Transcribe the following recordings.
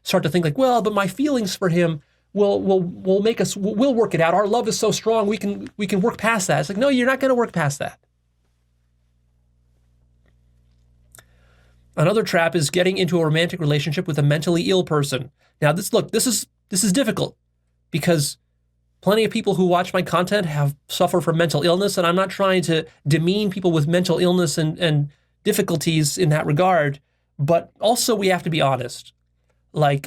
start to think like, well, but my feelings for him will make us, we'll work it out. Our love is so strong, we can work past that. It's like, no, you're not going to work past that. Another trap is getting into a romantic relationship with a mentally ill person. Now, this is difficult because plenty of people who watch my content suffer from mental illness, and I'm not trying to demean people with mental illness and difficulties in that regard, but also we have to be honest. Like,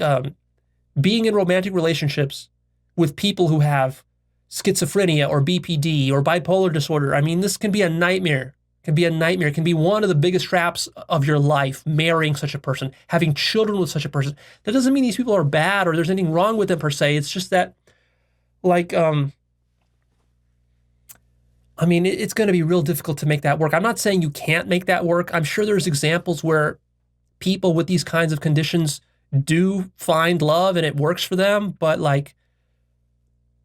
being in romantic relationships with people who have schizophrenia or BPD or bipolar disorder, I mean, this can be a nightmare. It can be one of the biggest traps of your life, marrying such a person, having children with such a person. That doesn't mean these people are bad or there's anything wrong with them per se. It's just that, like, I mean, it's going to be real difficult to make that work. I'm not saying you can't make that work. I'm sure there's examples where people with these kinds of conditions do find love and it works for them, but like,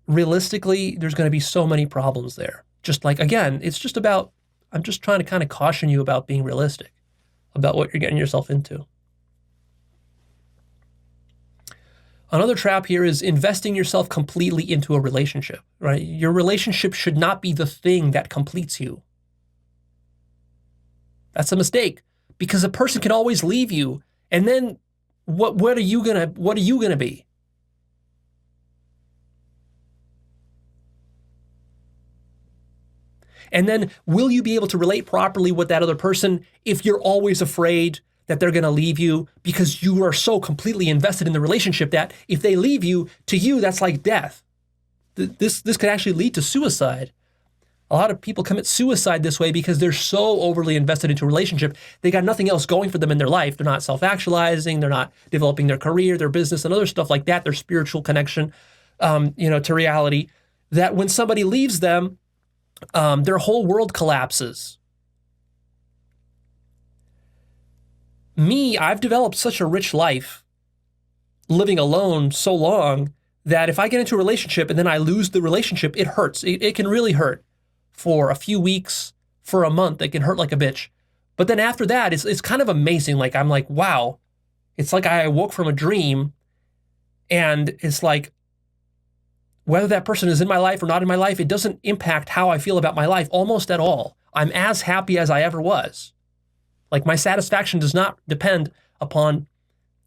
realistically, there's going to be so many problems there. Just like, again, it's just about, I'm just trying to kind of caution you about being realistic about what you're getting yourself into. Another trap here is investing yourself completely into a relationship, right? Your relationship should not be the thing that completes you. That's a mistake because a person can always leave you, and then what are you gonna be? And then will you be able to relate properly with that other person if you're always afraid that they're going to leave you because you are so completely invested in the relationship that if they leave you, to you, that's like death. This could actually lead to suicide. A lot of people commit suicide this way because they're so overly invested into a relationship. They got nothing else going for them in their life. They're not self-actualizing. They're not developing their career, their business, and other stuff like that, their spiritual connection, to reality, that when somebody leaves them, their whole world collapses. Me, I've developed such a rich life living alone so long that if I get into a relationship and then I lose the relationship, it hurts. It can really hurt for a few weeks, for a month. It can hurt like a bitch. But then after that, it's kind of amazing. Like, I'm like, wow, it's like I awoke from a dream, and it's like, whether that person is in my life or not in my life, it doesn't impact how I feel about my life almost at all. I'm as happy as I ever was. Like, my satisfaction does not depend upon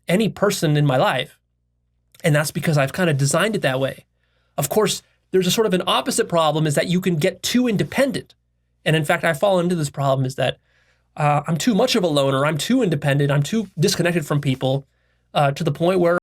any person in my life. And that's because I've kind of designed it that way. Of course, there's a sort of an opposite problem, is that you can get too independent. And in fact, I fall into this problem, is that I'm too much of a loner. I'm too independent. I'm too disconnected from people to the point where